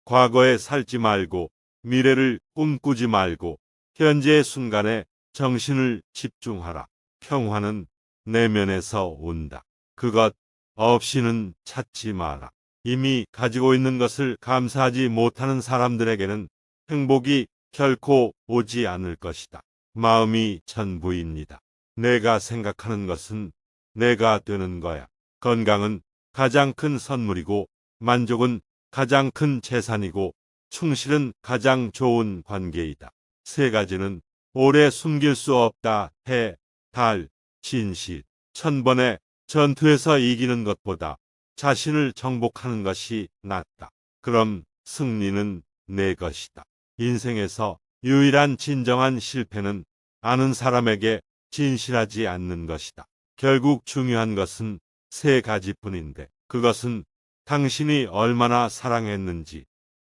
과거에 살지 말고 미래를 꿈꾸지 말고 현재의 순간에 정신을 집중하라. 평화는 내면에서 온다. 그것 없이는 찾지 마라. 이미 가지고 있는 것을 감사하지 못하는 사람들에게는 행복이 결코 오지 않을 것이다. 마음이 전부입니다. 내가 생각하는 것은 내가 되는 거야. 건강은 가장 큰 선물이고 만족은 가장 큰 재산이고 충실은 가장 좋은 관계이다. 세 가지는 오래 숨길 수 없다. 해, 달, 진실. 1000번의 전투에서 이기는 것보다 자신을 정복하는 것이 낫다. 그럼 승리는 내 것이다. 인생에서 유일한 진정한 실패는 아는 사람에게 진실하지 않는 것이다. 결국 중요한 것은 세 가지뿐인데 그것은 당신이 얼마나 사랑했는지,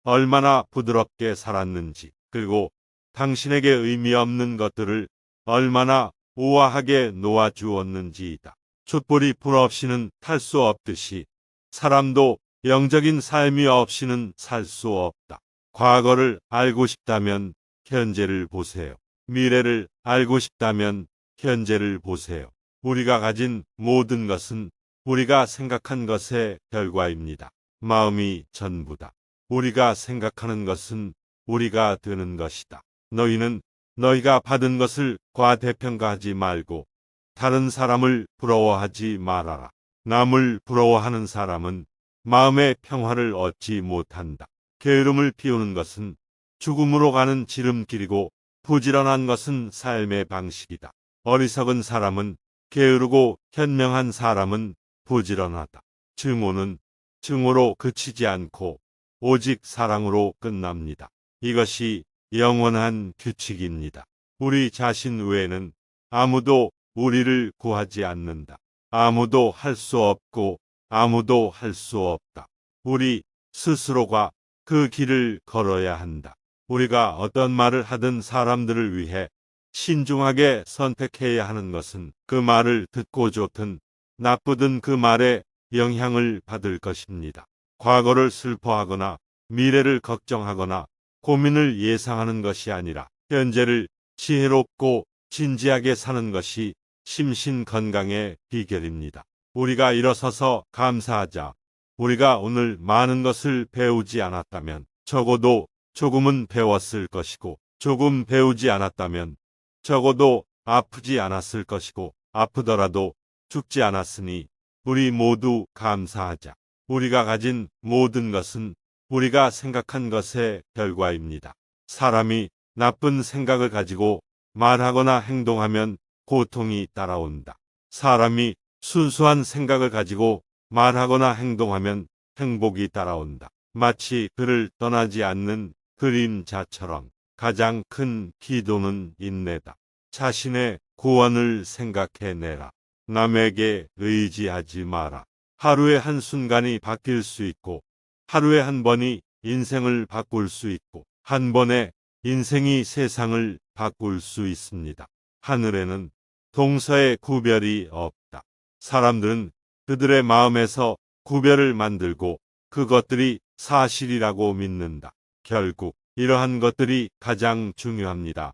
얼마나 부드럽게 살았는지, 그리고 당신에게 의미 없는 것들을 얼마나 우아하게 놓아주었는지이다. 촛불이 불 없이는 탈 수 없듯이 사람도 영적인 삶이 없이는 살 수 없다. 과거를 알고 싶다면 현재를 보세요. 미래를 알고 싶다면 현재를 보세요. 우리가 가진 모든 것은 우리가 생각한 것의 결과입니다. 마음이 전부다. 우리가 생각하는 것은 우리가 되는 것이다. 너희는 너희가 받은 것을 과대평가하지 말고 다른 사람을 부러워하지 말아라. 남을 부러워하는 사람은 마음의 평화를 얻지 못한다. 게으름을 피우는 것은 죽음으로 가는 지름길이고 부지런한 것은 삶의 방식이다. 어리석은 사람은 게으르고 현명한 사람은 부지런하다. 증오는 증오로 그치지 않고 오직 사랑으로 끝납니다. 이것이 영원한 규칙입니다. 우리 자신 외에는 아무도 우리를 구하지 않는다. 아무도 할 수 없고 아무도 할 수 없다. 우리 스스로가 그 길을 걸어야 한다. 우리가 어떤 말을 하든 사람들을 위해 신중하게 선택해야 하는 것은 그 말을 듣고 좋든 나쁘든 그 말에 영향을 받을 것입니다. 과거를 슬퍼하거나 미래를 걱정하거나 고민을 예상하는 것이 아니라 현재를 지혜롭고 진지하게 사는 것이 심신 건강의 비결입니다. 우리가 일어서서 감사하자. 우리가 오늘 많은 것을 배우지 않았다면 적어도 조금은 배웠을 것이고 조금 배우지 않았다면 적어도 아프지 않았을 것이고 아프더라도 죽지 않았으니 우리 모두 감사하자. 우리가 가진 모든 것은 우리가 생각한 것의 결과입니다. 사람이 나쁜 생각을 가지고 말하거나 행동하면 고통이 따라온다. 사람이 순수한 생각을 가지고 말하거나 행동하면 행복이 따라온다. 마치 그를 떠나지 않는 그림자처럼 가장 큰 기도는 인내다. 자신의 구원을 생각해내라. 남에게 의지하지 마라. 하루에 한순간이 바뀔 수 있고 하루에 한 번이 인생을 바꿀 수 있고 한 번에 인생이 세상을 바꿀 수 있습니다. 하늘에는 동서의 구별이 없다. 사람들은 그들의 마음에서 구별을 만들고 그것들이 사실이라고 믿는다. 결국 이러한 것들이 가장 중요합니다.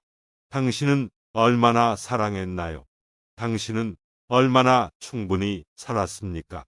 당신은 얼마나 사랑했나요? 당신은 얼마나 충분히 살았습니까?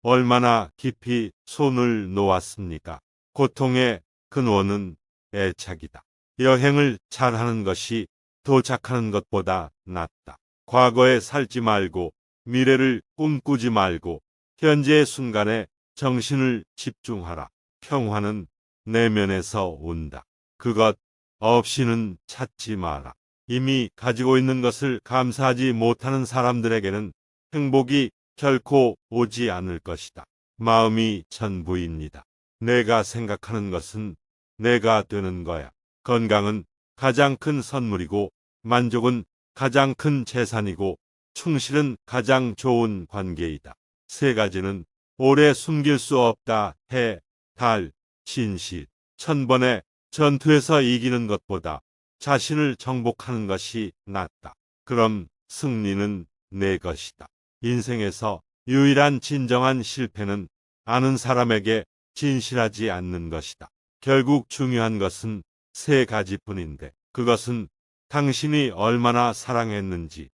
얼마나 깊이 손을 놓았습니까? 고통의 근원은 애착이다. 여행을 잘하는 것이 도착하는 것보다 낫다. 과거에 살지 말고 미래를 꿈꾸지 말고 현재의 순간에 정신을 집중하라. 평화는 내면에서 온다. 그것 없이는 찾지 마라. 이미 가지고 있는 것을 감사하지 못하는 사람들에게는 행복이 결코 오지 않을 것이다. 마음이 전부입니다. 내가 생각하는 것은 내가 되는 거야. 건강은 가장 큰 선물이고 만족은 가장 큰 재산이고 충실은 가장 좋은 관계이다. 세 가지는 오래 숨길 수 없다. 해, 달, 진실. 1000번의 전투에서 이기는 것보다 자신을 정복하는 것이 낫다. 그럼 승리는 내 것이다. 인생에서 유일한 진정한 실패는 아는 사람에게 진실하지 않는 것이다. 결국 중요한 것은 세 가지뿐인데 그것은 당신이 얼마나 사랑했는지,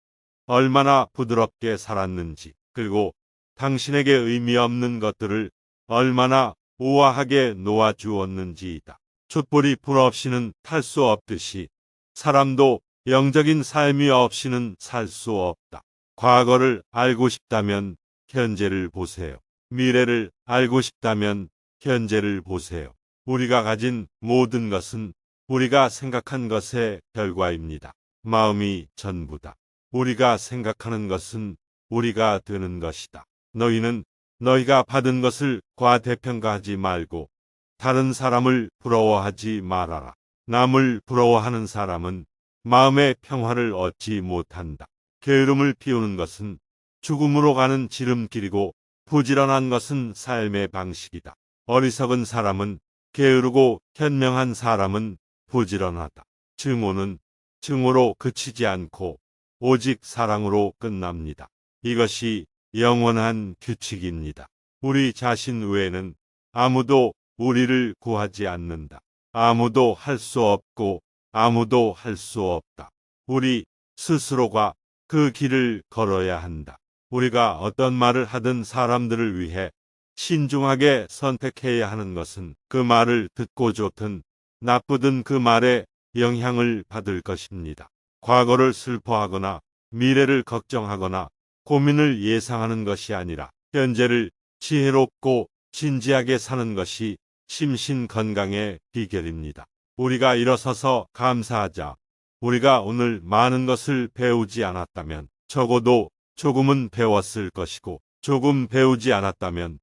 얼마나 부드럽게 살았는지, 그리고 당신에게 의미 없는 것들을 얼마나 우아하게 놓아주었는지이다. 촛불이 불 없이는 탈 수 없듯이 사람도 영적인 삶이 없이는 살 수 없다. 과거를 알고 싶다면 현재를 보세요. 미래를 알고 싶다면 현재를 보세요. 우리가 가진 모든 것은 우리가 생각한 것의 결과입니다. 마음이 전부다. 우리가 생각하는 것은 우리가 되는 것이다. 너희는 너희가 받은 것을 과대평가하지 말고 다른 사람을 부러워하지 말아라. 남을 부러워하는 사람은 마음의 평화를 얻지 못한다. 게으름을 피우는 것은 죽음으로 가는 지름길이고 부지런한 것은 삶의 방식이다. 어리석은 사람은 게으르고 현명한 사람은 부지런하다. 증오는 증오로 그치지 않고 오직 사랑으로 끝납니다. 이것이 영원한 규칙입니다. 우리 자신 외에는 아무도 우리를 구하지 않는다. 아무도 할 수 없고 아무도 할 수 없다. 우리 스스로가 그 길을 걸어야 한다. 우리가 어떤 말을 하든 사람들을 위해 신중하게 선택해야 하는 것은 그 말을 듣고 좋든 나쁘든 그 말에 영향을 받을 것입니다. 과거를 슬퍼하거나 미래를 걱정하거나 고민을 예상하는 것이 아니라 현재를 지혜롭고 진지하게 사는 것이 심신 건강의 비결입니다. 우리가 일어서서 감사하자. 우리가 오늘 많은 것을 배우지 않았다면 적어도 조금은 배웠을 것이고 조금 배우지 않았다면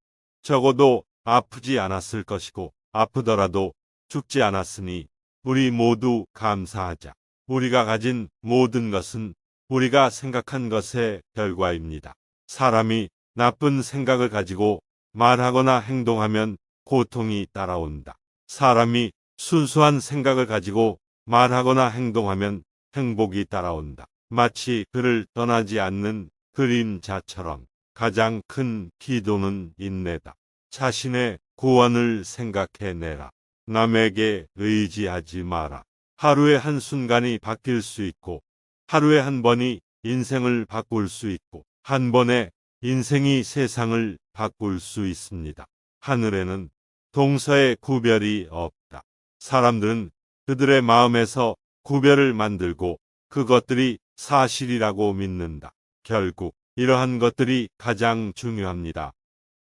적어도 아프지 않았을 것이고 아프더라도 죽지 않았으니 우리 모두 감사하자. 우리가 가진 모든 것은 우리가 생각한 것의 결과입니다. 사람이 나쁜 생각을 가지고 말하거나 행동하면 고통이 따라온다. 사람이 순수한 생각을 가지고 말하거나 행동하면 행복이 따라온다. 마치 그를 떠나지 않는 그림자처럼 가장 큰 기도는 인내다. 자신의 구원을 생각해내라. 남에게 의지하지 마라. 하루의 한순간이 바뀔 수 있고 하루에 한 번이 인생을 바꿀 수 있고 한 번에 인생이 세상을 바꿀 수 있습니다. 하늘에는 동서의 구별이 없다. 사람들은 그들의 마음에서 구별을 만들고 그것들이 사실이라고 믿는다. 결국 이러한 것들이 가장 중요합니다.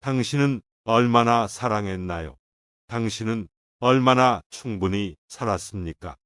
당신은 얼마나 사랑했나요? 당신은 얼마나 충분히 살았습니까?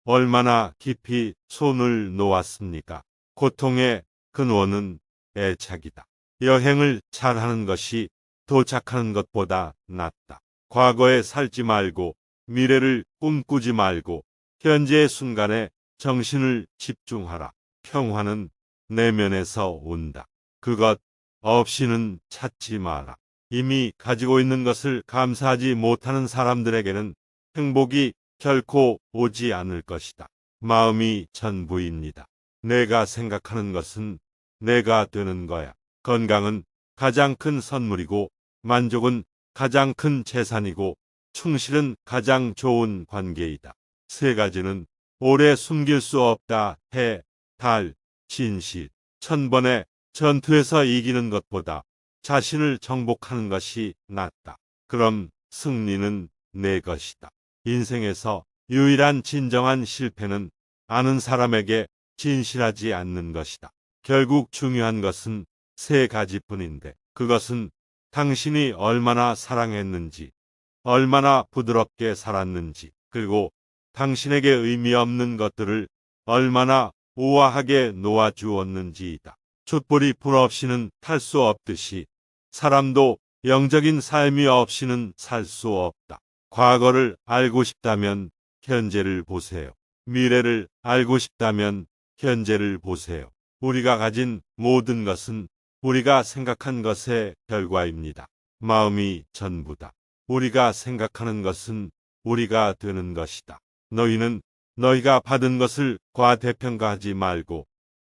얼마나 깊이 손을 놓았습니까? 고통의 근원은 애착이다. 여행을 잘하는 것이 도착하는 것보다 낫다. 과거에 살지 말고 미래를 꿈꾸지 말고 현재의 순간에 정신을 집중하라. 평화는 내면에서 온다. 그것 없이는 찾지 마라. 이미 가지고 있는 것을 감사하지 못하는 사람들에게는 행복이 결코 오지 않을 것이다. 마음이 전부입니다. 내가 생각하는 것은 내가 되는 거야. 건강은 가장 큰 선물이고 만족은 가장 큰 재산이고 충실은 가장 좋은 관계이다. 세 가지는 오래 숨길 수 없다. 해, 달, 진실. 1000번의 전투에서 이기는 것보다 자신을 정복하는 것이 낫다. 그럼 승리는 내 것이다. 인생에서 유일한 진정한 실패는 아는 사람에게 진실하지 않는 것이다. 결국 중요한 것은 세 가지뿐인데 그것은 당신이 얼마나 사랑했는지, 얼마나 부드럽게 살았는지, 그리고 당신에게 의미 없는 것들을 얼마나 우아하게 놓아주었는지이다. 촛불이 불 없이는 탈 수 없듯이 사람도 영적인 삶이 없이는 살 수 없다. 과거를 알고 싶다면 현재를 보세요. 미래를 알고 싶다면 현재를 보세요. 우리가 가진 모든 것은 우리가 생각한 것의 결과입니다. 마음이 전부다. 우리가 생각하는 것은 우리가 되는 것이다. 너희는 너희가 받은 것을 과대평가하지 말고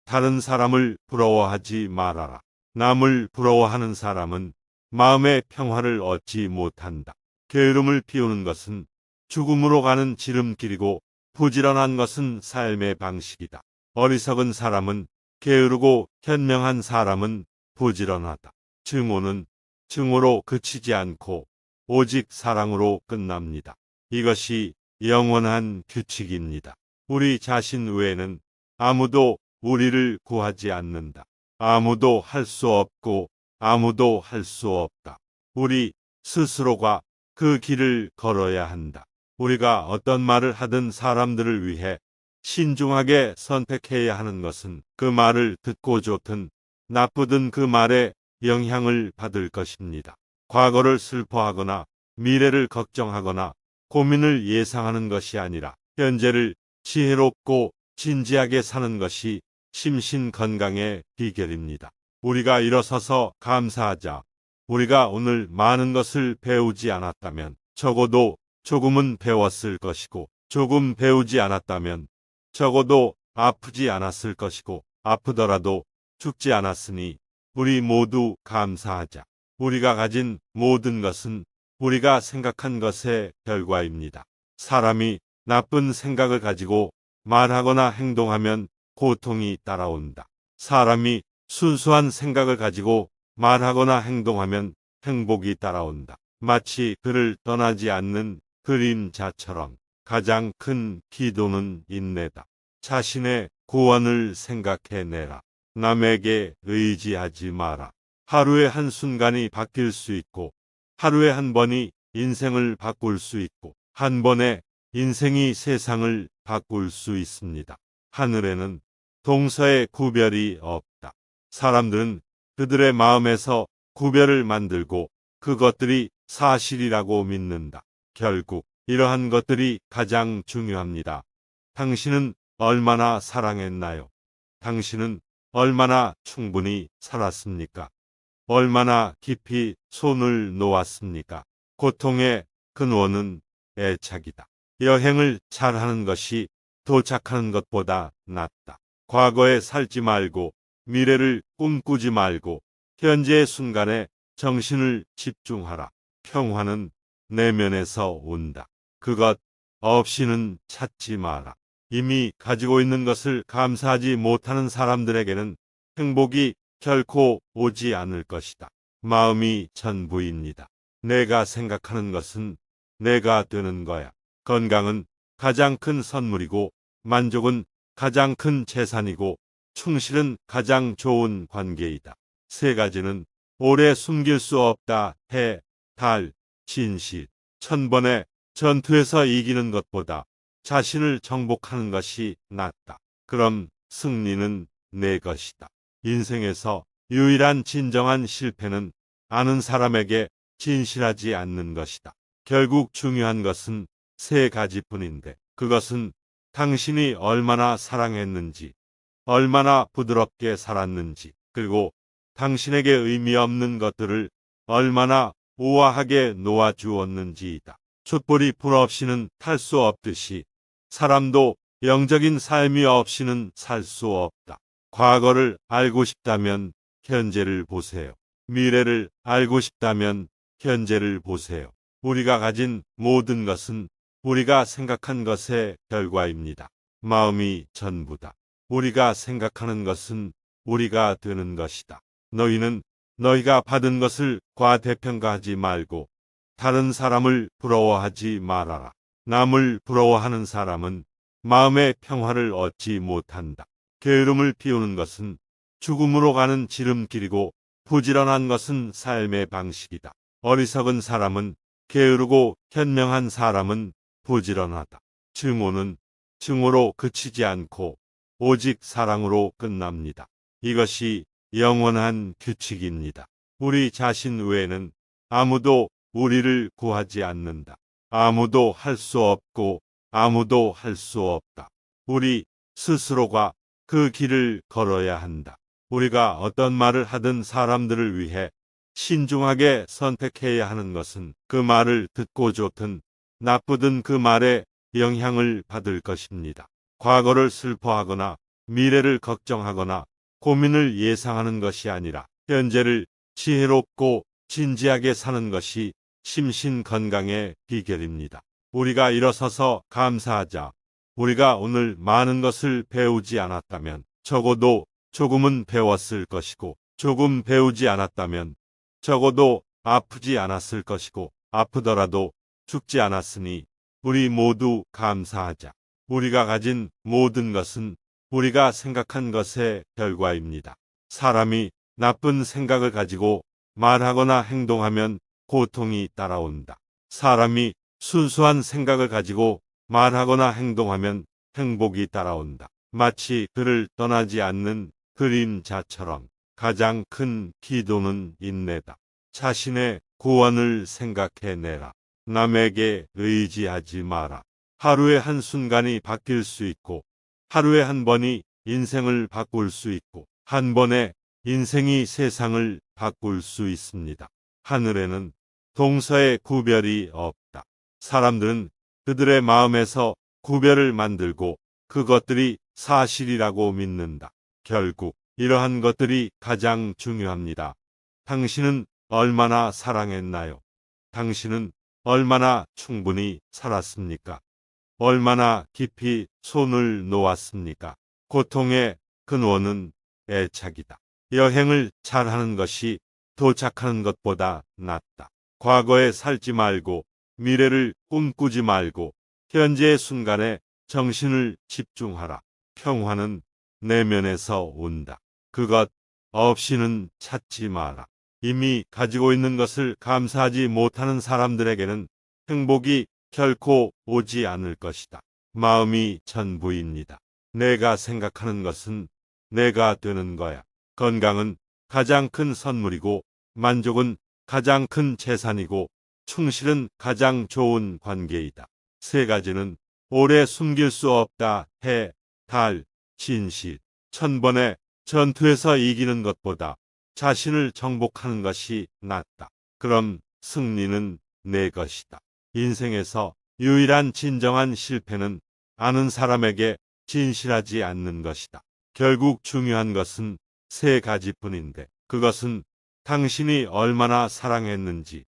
다른 사람을 부러워하지 말아라. 남을 부러워하는 사람은 마음의 평화를 얻지 못한다. 게으름을 피우는 것은 죽음으로 가는 지름길이고 부지런한 것은 삶의 방식이다. 어리석은 사람은 게으르고 현명한 사람은 부지런하다. 증오는 증오로 그치지 않고 오직 사랑으로 끝납니다. 이것이 영원한 규칙입니다. 우리 자신 외에는 아무도 우리를 구하지 않는다. 아무도 할 수 없고 아무도 할 수 없다. 우리 스스로가 그 길을 걸어야 한다. 우리가 어떤 말을 하든 사람들을 위해 신중하게 선택해야 하는 것은 그 말을 듣고 좋든 나쁘든 그 말에 영향을 받을 것입니다. 과거를 슬퍼하거나 미래를 걱정하거나 고민을 예상하는 것이 아니라 현재를 지혜롭고 진지하게 사는 것이 심신 건강의 비결입니다. 우리가 일어서서 감사하자. 우리가 오늘 많은 것을 배우지 않았다면 적어도 조금은 배웠을 것이고, 조금 배우지 않았다면 적어도 아프지 않았을 것이고, 아프더라도 죽지 않았으니 우리 모두 감사하자. 우리가 가진 모든 것은 우리가 생각한 것의 결과입니다. 사람이 나쁜 생각을 가지고 말하거나 행동하면 고통이 따라온다. 사람이 순수한 생각을 가지고 말하거나 행동하면 행복이 따라온다. 마치 그를 떠나지 않는 그림자처럼 가장 큰 기도는 인내다. 자신의 구원을 생각해내라. 남에게 의지하지 마라. 하루의 한순간이 바뀔 수 있고 하루에 한 번이 인생을 바꿀 수 있고 한 번에 인생이 세상을 바꿀 수 있습니다. 하늘에는 동서의 구별이 없다. 사람들은 그들의 마음에서 구별을 만들고 그것들이 사실이라고 믿는다. 결국 이러한 것들이 가장 중요합니다. 당신은 얼마나 사랑했나요? 당신은 얼마나 충분히 살았습니까? 얼마나 깊이 손을 놓았습니까? 고통의 근원은 애착이다. 여행을 잘하는 것이 도착하는 것보다 낫다. 과거에 살지 말고 미래를 꿈꾸지 말고 현재의 순간에 정신을 집중하라. 평화는 내면에서 온다. 그것 없이는 찾지 마라. 이미 가지고 있는 것을 감사하지 못하는 사람들에게는 행복이 결코 오지 않을 것이다. 마음이 전부입니다. 내가 생각하는 것은 내가 되는 거야. 건강은 가장 큰 선물이고 만족은 가장 큰 재산이고 충실은 가장 좋은 관계이다. 세 가지는 오래 숨길 수 없다. 해, 달, 진실. 1000번의 전투에서 이기는 것보다 자신을 정복하는 것이 낫다. 그럼 승리는 내 것이다. 인생에서 유일한 진정한 실패는 아는 사람에게 진실하지 않는 것이다. 결국 중요한 것은 세 가지뿐인데 그것은 당신이 얼마나 사랑했는지, 얼마나 부드럽게 살았는지, 그리고 당신에게 의미 없는 것들을 얼마나 우아하게 놓아주었는지이다. 촛불이 불 없이는 탈 수 없듯이 사람도 영적인 삶이 없이는 살 수 없다. 과거를 알고 싶다면 현재를 보세요. 미래를 알고 싶다면 현재를 보세요. 우리가 가진 모든 것은 우리가 생각한 것의 결과입니다. 마음이 전부다. 우리가 생각하는 것은 우리가 되는 것이다. 너희는 너희가 받은 것을 과대평가하지 말고 다른 사람을 부러워하지 말아라. 남을 부러워하는 사람은 마음의 평화를 얻지 못한다. 게으름을 피우는 것은 죽음으로 가는 지름길이고 부지런한 것은 삶의 방식이다. 어리석은 사람은 게으르고 현명한 사람은 부지런하다. 증오는 증오로 그치지 않고 오직 사랑으로 끝납니다. 이것이 영원한 규칙입니다. 우리 자신 외에는 아무도 우리를 구하지 않는다. 아무도 할 수 없고 아무도 할 수 없다. 우리 스스로가 그 길을 걸어야 한다. 우리가 어떤 말을 하든 사람들을 위해 신중하게 선택해야 하는 것은 그 말을 듣고 좋든 나쁘든 그 말에 영향을 받을 것입니다. 과거를 슬퍼하거나 미래를 걱정하거나 고민을 예상하는 것이 아니라 현재를 지혜롭고 진지하게 사는 것이 심신 건강의 비결입니다. 우리가 일어서서 감사하자. 우리가 오늘 많은 것을 배우지 않았다면 적어도 조금은 배웠을 것이고, 조금 배우지 않았다면 적어도 아프지 않았을 것이고, 아프더라도 죽지 않았으니 우리 모두 감사하자. 우리가 가진 모든 것은 우리가 생각한 것의 결과입니다. 사람이 나쁜 생각을 가지고 말하거나 행동하면 고통이 따라온다. 사람이 순수한 생각을 가지고 말하거나 행동하면 행복이 따라온다. 마치 그를 떠나지 않는 그림자처럼 가장 큰 기도는 인내다. 자신의 구원을 생각해내라. 남에게 의지하지 마라. 하루의 한순간이 바뀔 수 있고, 하루에 한 번이 인생을 바꿀 수 있고, 한 번에 인생이 세상을 바꿀 수 있습니다. 하늘에는 동서의 구별이 없다. 사람들은 그들의 마음에서 구별을 만들고 그것들이 사실이라고 믿는다. 결국 이러한 것들이 가장 중요합니다. 당신은 얼마나 사랑했나요? 당신은 얼마나 충분히 살았습니까? 얼마나 깊이 손을 놓았습니까? 고통의 근원은 애착이다. 여행을 잘하는 것이 도착하는 것보다 낫다. 과거에 살지 말고 미래를 꿈꾸지 말고 현재의 순간에 정신을 집중하라. 평화는 내면에서 온다. 그것 없이는 찾지 마라. 이미 가지고 있는 것을 감사하지 못하는 사람들에게는 행복이 결코 오지 않을 것이다. 마음이 전부입니다. 내가 생각하는 것은 내가 되는 거야. 건강은 가장 큰 선물이고, 만족은 가장 큰 재산이고, 충실은 가장 좋은 관계이다. 세 가지는 오래 숨길 수 없다. 해, 달, 진실. 1000번의 전투에서 이기는 것보다 자신을 정복하는 것이 낫다. 그럼 승리는 내 것이다. 인생에서 유일한 진정한 실패는 아는 사람에게 진실하지 않는 것이다. 결국 중요한 것은 세 가지뿐인데, 그것은 당신이 얼마나 사랑했는지,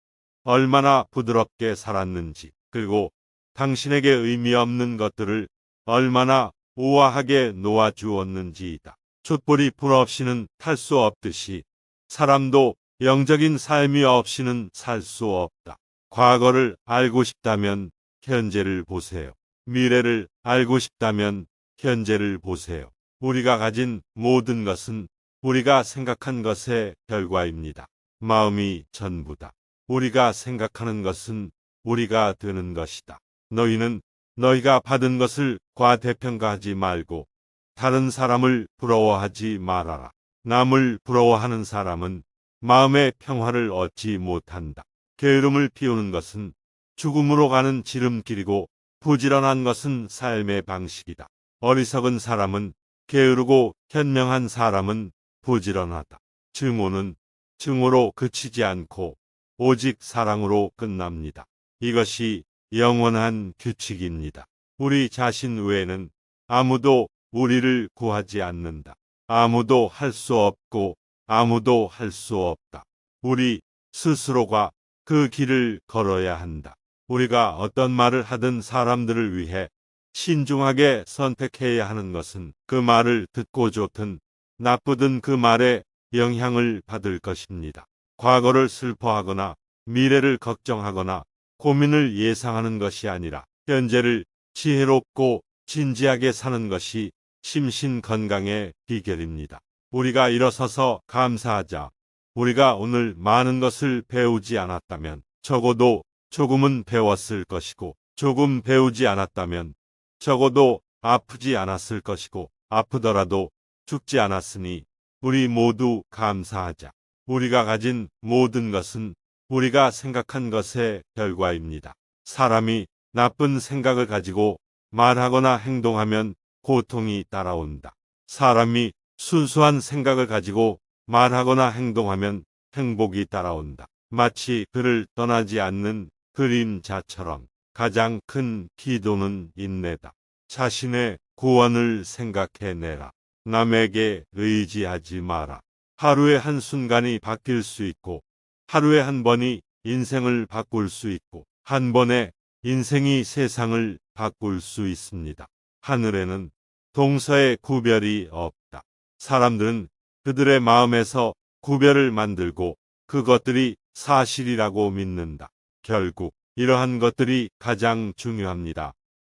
얼마나 부드럽게 살았는지, 그리고 당신에게 의미 없는 것들을 얼마나 우아하게 놓아주었는지이다. 촛불이 불 없이는 탈 수 없듯이 사람도 영적인 삶이 없이는 살 수 없다. 과거를 알고 싶다면 현재를 보세요. 미래를 알고 싶다면 현재를 보세요. 우리가 가진 모든 것은 우리가 생각한 것의 결과입니다. 마음이 전부다. 우리가 생각하는 것은 우리가 되는 것이다. 너희는 너희가 받은 것을 과대평가하지 말고 다른 사람을 부러워하지 말아라. 남을 부러워하는 사람은 마음의 평화를 얻지 못한다. 게으름을 피우는 것은 죽음으로 가는 지름길이고, 부지런한 것은 삶의 방식이다. 어리석은 사람은 게으르고 현명한 사람은 부지런하다. 증오는 증오로 그치지 않고 오직 사랑으로 끝납니다. 이것이 영원한 규칙입니다. 우리 자신 외에는 아무도 우리를 구하지 않는다. 아무도 할 수 없고 아무도 할 수 없다. 우리 스스로가 그 길을 걸어야 한다. 우리가 어떤 말을 하든 사람들을 위해 신중하게 선택해야 하는 것은 그 말을 듣고 좋든 나쁘든 그 말에 영향을 받을 것입니다. 과거를 슬퍼하거나 미래를 걱정하거나 고민을 예상하는 것이 아니라 현재를 지혜롭고 진지하게 사는 것이 심신 건강의 비결입니다. 우리가 일어서서 감사하자. 우리가 오늘 많은 것을 배우지 않았다면 적어도 조금은 배웠을 것이고, 조금 배우지 않았다면 적어도 아프지 않았을 것이고, 아프더라도 죽지 않았으니 우리 모두 감사하자. 우리가 가진 모든 것은 우리가 생각한 것의 결과입니다. 사람이 나쁜 생각을 가지고 말하거나 행동하면 고통이 따라온다. 사람이 순수한 생각을 가지고 말하거나 행동하면 행복이 따라온다. 마치 그를 떠나지 않는 그림자처럼 가장 큰 기도는 인내다. 자신의 구원을 생각해내라. 남에게 의지하지 마라. 하루의 한순간이 바뀔 수 있고, 하루에 한 번이 인생을 바꿀 수 있고, 한 번에 인생이 세상을 바꿀 수 있습니다. 하늘에는 동서의 구별이 없다. 사람들은 그들의 마음에서 구별을 만들고 그것들이 사실이라고 믿는다. 결국 이러한 것들이 가장 중요합니다.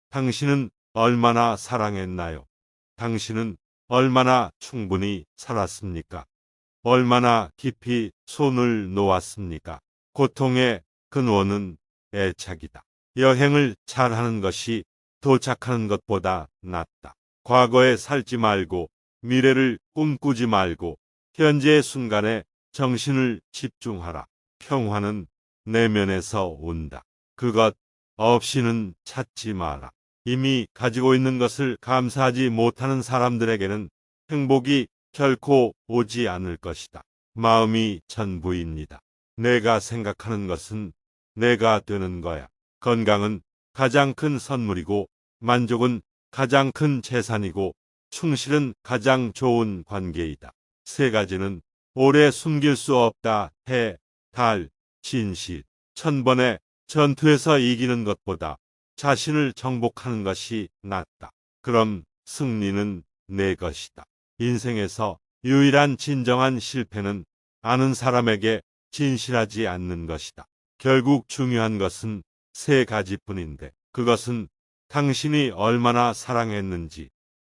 당신은 얼마나 사랑했나요? 당신은 얼마나 충분히 살았습니까? 얼마나 깊이 손을 놓았습니까? 고통의 근원은 애착이다. 여행을 잘하는 것이 도착하는 것보다 낫다. 과거에 살지 말고 미래를 꿈꾸지 말고 현재의 순간에 정신을 집중하라. 평화는 내면에서 온다. 그것 없이는 찾지 마라. 이미 가지고 있는 것을 감사하지 못하는 사람들에게는 행복이 결코 오지 않을 것이다. 마음이 전부입니다. 내가 생각하는 것은 내가 되는 거야. 건강은 가장 큰 선물이고 만족은 가장 큰 재산이고 충실은 가장 좋은 관계이다. 세 가지는 오래 숨길 수 없다. 해, 달, 진실. 1000번의 전투에서 이기는 것보다 자신을 정복하는 것이 낫다. 그럼 승리는 내 것이다. 인생에서 유일한 진정한 실패는 아는 사람에게 진실하지 않는 것이다. 결국 중요한 것은 세 가지뿐인데 그것은 당신이 얼마나 사랑했는지,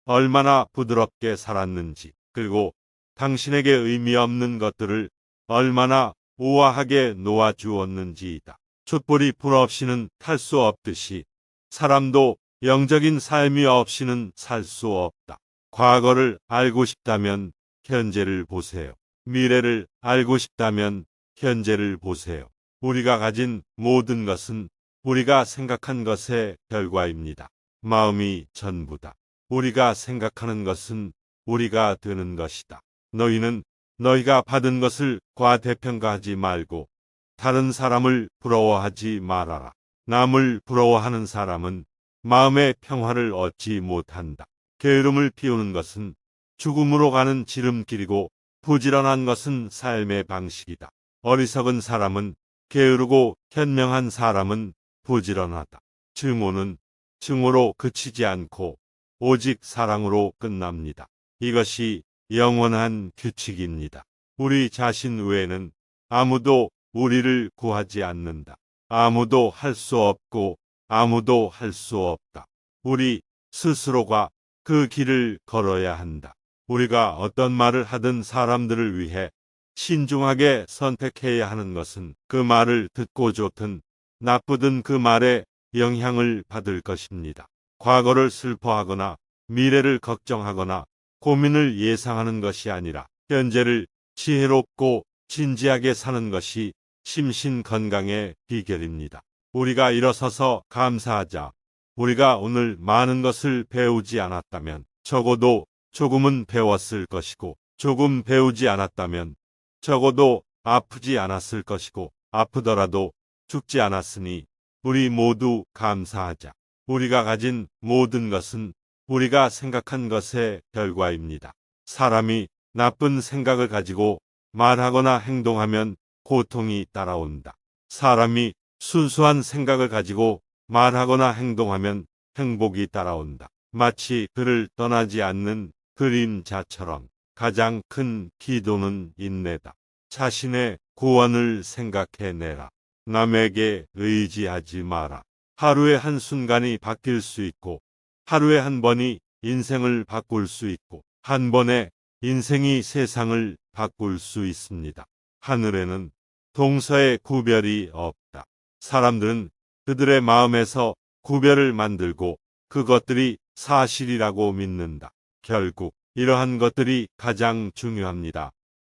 얼마나 부드럽게 살았는지, 그리고 당신에게 의미 없는 것들을 얼마나 우아하게 놓아주었는지이다. 촛불이 불 없이는 탈 수 없듯이 사람도 영적인 삶이 없이는 살 수 없다. 과거를 알고 싶다면 현재를 보세요. 미래를 알고 싶다면 현재를 보세요. 우리가 가진 모든 것은 우리가 생각한 것의 결과입니다. 마음이 전부다. 우리가 생각하는 것은 우리가 되는 것이다. 너희는 너희가 받은 것을 과대평가하지 말고 다른 사람을 부러워하지 말아라. 남을 부러워하는 사람은 마음의 평화를 얻지 못한다. 게으름을 피우는 것은 죽음으로 가는 지름길이고 부지런한 것은 삶의 방식이다. 어리석은 사람은 게으르고 현명한 사람은 부지런하다. 증오는 증오로 그치지 않고 오직 사랑으로 끝납니다. 이것이 영원한 규칙입니다. 우리 자신 외에는 아무도 우리를 구하지 않는다. 아무도 할 수 없고 아무도 할 수 없다. 우리 스스로가 그 길을 걸어야 한다. 우리가 어떤 말을 하든 사람들을 위해 신중하게 선택해야 하는 것은 그 말을 듣고 좋든 나쁘든 그 말에 영향을 받을 것입니다. 과거를 슬퍼하거나 미래를 걱정하거나 고민을 예상하는 것이 아니라 현재를 지혜롭고 진지하게 사는 것이 심신 건강의 비결입니다. 우리가 일어서서 감사하자. 우리가 오늘 많은 것을 배우지 않았다면 적어도 조금은 배웠을 것이고 조금 배우지 않았다면 적어도 아프지 않았을 것이고 아프더라도 죽지 않았으니 우리 모두 감사하자. 우리가 가진 모든 것은 우리가 생각한 것의 결과입니다. 사람이 나쁜 생각을 가지고 말하거나 행동하면 고통이 따라온다. 사람이 순수한 생각을 가지고 말하거나 행동하면 행복이 따라온다. 마치 그를 떠나지 않는 그림자처럼 가장 큰 기도는 인내다. 자신의 구원을 생각해내라. 남에게 의지하지 마라. 하루의 한순간이 바뀔 수 있고 하루에 한 번이 인생을 바꿀 수 있고 한 번에 인생이 세상을 바꿀 수 있습니다. 하늘에는 동서의 구별이 없다. 사람들은 그들의 마음에서 구별을 만들고 그것들이 사실이라고 믿는다. 결국 이러한 것들이 가장 중요합니다.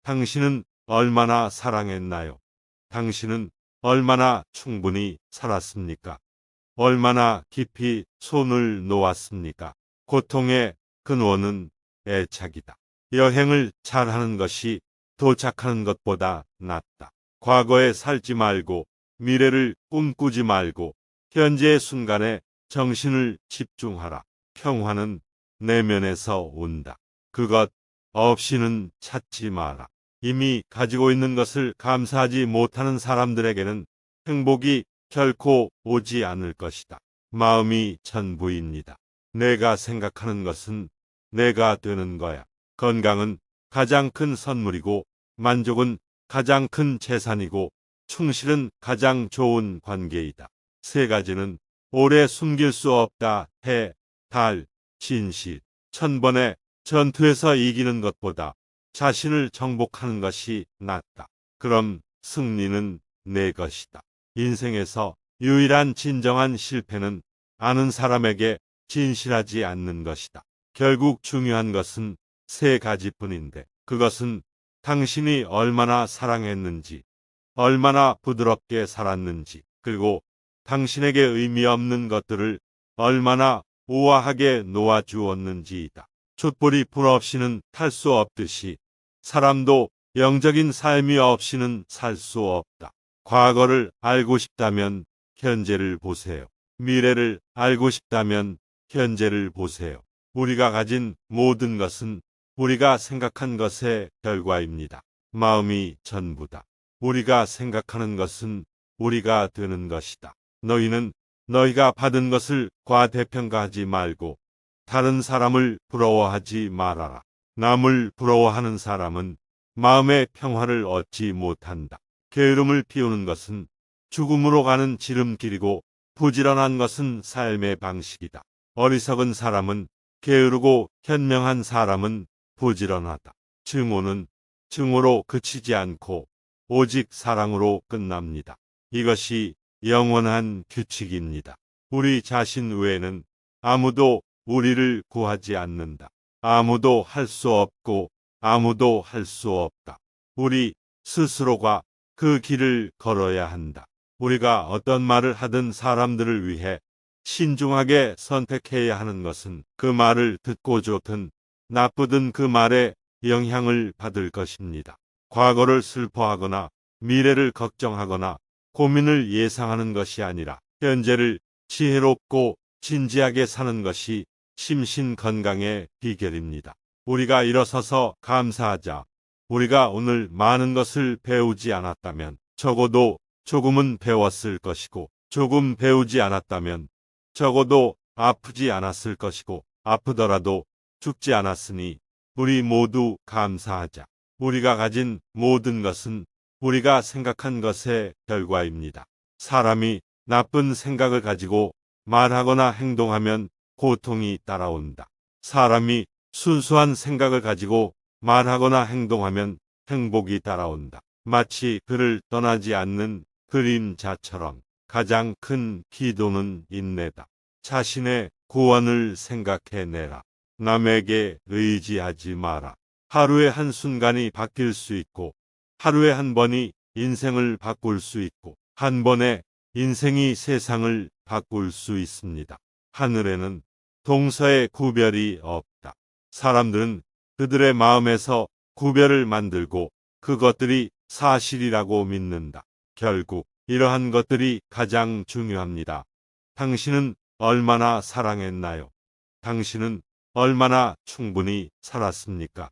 당신은 얼마나 사랑했나요? 당신은 얼마나 충분히 살았습니까? 얼마나 깊이 손을 놓았습니까? 고통의 근원은 애착이다. 여행을 잘하는 것이 도착하는 것보다 낫다. 과거에 살지 말고 미래를 꿈꾸지 말고 현재의 순간에 정신을 집중하라. 평화는 내면에서 온다. 그것 없이는 찾지 마라. 이미 가지고 있는 것을 감사하지 못하는 사람들에게는 행복이 결코 오지 않을 것이다. 마음이 전부입니다. 내가 생각하는 것은 내가 되는 거야. 건강은 가장 큰 선물이고, 만족은 가장 큰 재산이고, 충실은 가장 좋은 관계이다. 세 가지는 오래 숨길 수 없다. 해, 달, 진실. 1000번의 전투에서 이기는 것보다 자신을 정복하는 것이 낫다. 그럼 승리는 내 것이다. 인생에서 유일한 진정한 실패는 아는 사람에게 진실하지 않는 것이다. 결국 중요한 것은 세 가지뿐인데, 그것은 당신이 얼마나 사랑했는지, 얼마나 부드럽게 살았는지, 그리고 당신에게 의미 없는 것들을 얼마나 우아하게 놓아주었는지이다. 촛불이 불 없이는 탈 수 없듯이 사람도 영적인 삶이 없이는 살 수 없다. 과거를 알고 싶다면 현재를 보세요. 미래를 알고 싶다면 현재를 보세요. 우리가 가진 모든 것은 우리가 생각한 것의 결과입니다. 마음이 전부다. 우리가 생각하는 것은 우리가 되는 것이다. 너희는 너희가 받은 것을 과대평가하지 말고 다른 사람을 부러워하지 말아라. 남을 부러워하는 사람은 마음의 평화를 얻지 못한다. 게으름을 피우는 것은 죽음으로 가는 지름길이고, 부지런한 것은 삶의 방식이다. 어리석은 사람은 게으르고 현명한 사람은 부지런하다. 증오는 증오로 그치지 않고 오직 사랑으로 끝납니다. 이것이 영원한 규칙입니다. 우리 자신 외에는 아무도 우리를 구하지 않는다. 아무도 할 수 없고 아무도 할 수 없다. 우리 스스로가 그 길을 걸어야 한다. 우리가 어떤 말을 하든 사람들을 위해 신중하게 선택해야 하는 것은 그 말을 듣고 좋든 나쁘든 그 말에 영향을 받을 것입니다. 과거를 슬퍼하거나 미래를 걱정하거나 고민을 예상하는 것이 아니라 현재를 지혜롭고 진지하게 사는 것이 심신 건강의 비결입니다. 우리가 일어서서 감사하자. 우리가 오늘 많은 것을 배우지 않았다면 적어도 조금은 배웠을 것이고, 조금 배우지 않았다면 적어도 아프지 않았을 것이고, 아프더라도 죽지 않았으니 우리 모두 감사하자. 우리가 가진 모든 것은 우리가 생각한 것의 결과입니다. 사람이 나쁜 생각을 가지고 말하거나 행동하면 고통이 따라온다. 사람이 순수한 생각을 가지고 말하거나 행동하면 행복이 따라온다. 마치 그를 떠나지 않는 그림자처럼 가장 큰 기도는 인내다. 자신의 구원을 생각해내라. 남에게 의지하지 마라. 하루에 한순간이 바뀔 수 있고, 하루에 한 번이 인생을 바꿀 수 있고, 한 번에 인생이 세상을 바꿀 수 있습니다. 하늘에는 동서의 구별이 없다. 사람들은 그들의 마음에서 구별을 만들고 그것들이 사실이라고 믿는다. 결국 이러한 것들이 가장 중요합니다. 당신은 얼마나 사랑했나요? 당신은 얼마나 충분히 살았습니까?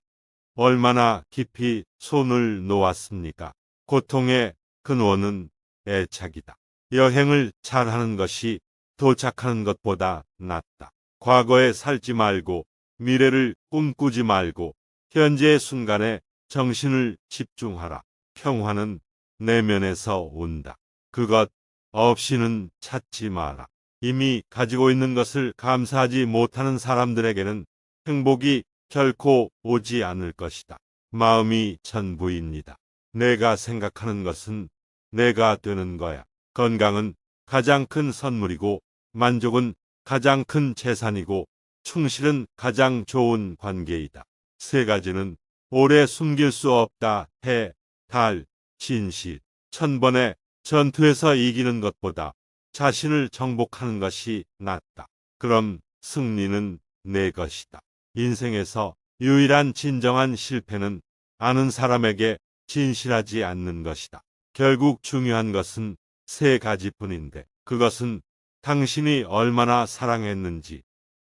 얼마나 깊이 손을 놓았습니까? 고통의 근원은 애착이다. 여행을 잘하는 것이 도착하는 것보다 낫다. 과거에 살지 말고 미래를 꿈꾸지 말고 현재의 순간에 정신을 집중하라. 평화는 내면에서 온다. 그것 없이는 찾지 마라. 이미 가지고 있는 것을 감사하지 못하는 사람들에게는 행복이 결코 오지 않을 것이다. 마음이 전부입니다. 내가 생각하는 것은 내가 되는 거야. 건강은 가장 큰 선물이고, 만족은 가장 큰 재산이고, 충실은 가장 좋은 관계이다. 세 가지는 오래 숨길 수 없다. 해, 달, 진실. 1000번의 전투에서 이기는 것보다 자신을 정복하는 것이 낫다. 그럼 승리는 내 것이다. 인생에서 유일한 진정한 실패는 아는 사람에게 진실하지 않는 것이다. 결국 중요한 것은 세 가지뿐인데, 그것은 당신이 얼마나 사랑했는지,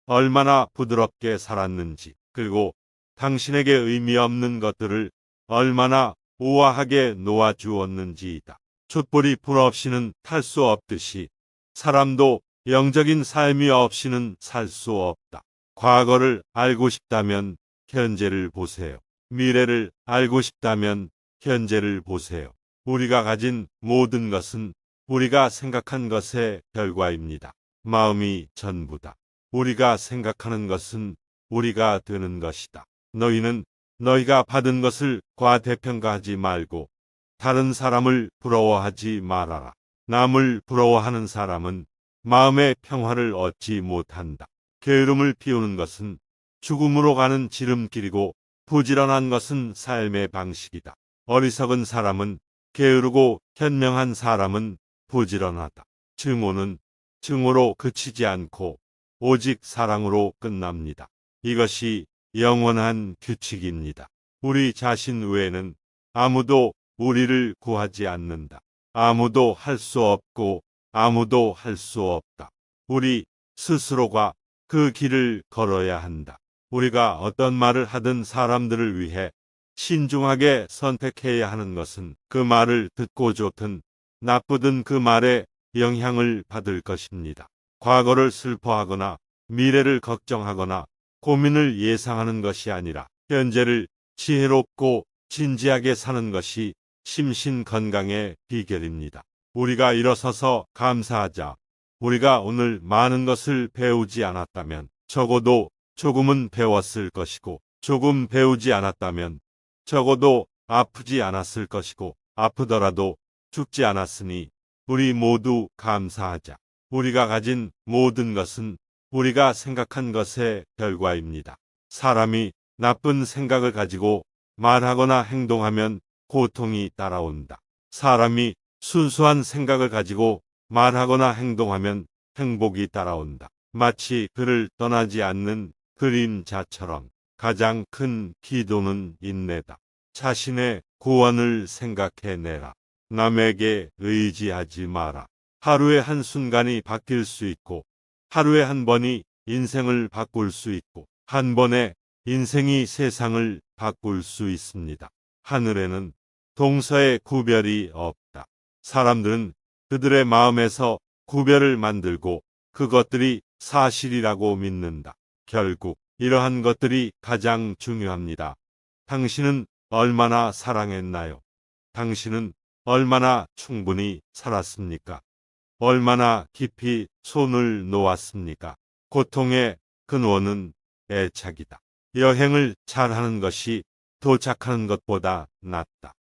얼마나 부드럽게 살았는지, 그리고 당신에게 의미 없는 것들을 얼마나 우아하게 놓아주었는지이다. 촛불이 불 없이는 탈 수 없듯이 사람도 영적인 삶이 없이는 살 수 없다. 과거를 알고 싶다면 현재를 보세요. 미래를 알고 싶다면 현재를 보세요. 우리가 가진 모든 것은 우리가 생각한 것의 결과입니다. 마음이 전부다. 우리가 생각하는 것은 우리가 되는 것이다. 너희는 너희가 받은 것을 과대평가하지 말고 다른 사람을 부러워하지 말아라. 남을 부러워하는 사람은 마음의 평화를 얻지 못한다. 게으름을 피우는 것은 죽음으로 가는 지름길이고 부지런한 것은 삶의 방식이다. 어리석은 사람은 게으르고 현명한 사람은 부지런하다. 증오는 증오로 그치지 않고 오직 사랑으로 끝납니다. 이것이 영원한 규칙입니다. 우리 자신 외에는 아무도 우리를 구하지 않는다. 아무도 할 수 없고 아무도 할 수 없다. 우리 스스로가 그 길을 걸어야 한다. 우리가 어떤 말을 하든 사람들을 위해 신중하게 선택해야 하는 것은 그 말을 듣고 좋든 나쁘든 그 말에 영향을 받을 것입니다. 과거를 슬퍼하거나 미래를 걱정하거나 고민을 예상하는 것이 아니라 현재를 지혜롭고 진지하게 사는 것이 심신 건강의 비결입니다. 우리가 일어서서 감사하자. 우리가 오늘 많은 것을 배우지 않았다면 적어도 조금은 배웠을 것이고, 조금 배우지 않았다면 적어도 아프지 않았을 것이고, 아프더라도 죽지 않았으니 우리 모두 감사하자. 우리가 가진 모든 것은 우리가 생각한 것의 결과입니다. 사람이 나쁜 생각을 가지고 말하거나 행동하면 고통이 따라온다. 사람이 순수한 생각을 가지고 말하거나 행동하면 행복이 따라온다. 마치 그를 떠나지 않는 그림자처럼 가장 큰 기도는 인내다. 자신의 구원을 생각해내라. 남에게 의지하지 마라. 하루에 한순간이 바뀔 수 있고 하루에 한 번이 인생을 바꿀 수 있고 한 번에 인생이 세상을 바꿀 수 있습니다. 하늘에는 동서의 구별이 없다. 사람들은 그들의 마음에서 구별을 만들고 그것들이 사실이라고 믿는다. 결국 이러한 것들이 가장 중요합니다. 당신은 얼마나 사랑했나요? 당신은 얼마나 충분히 살았습니까? 얼마나 깊이 손을 놓았습니까? 고통의 근원은 애착이다. 여행을 잘하는 것이 도착하는 것보다 낫다.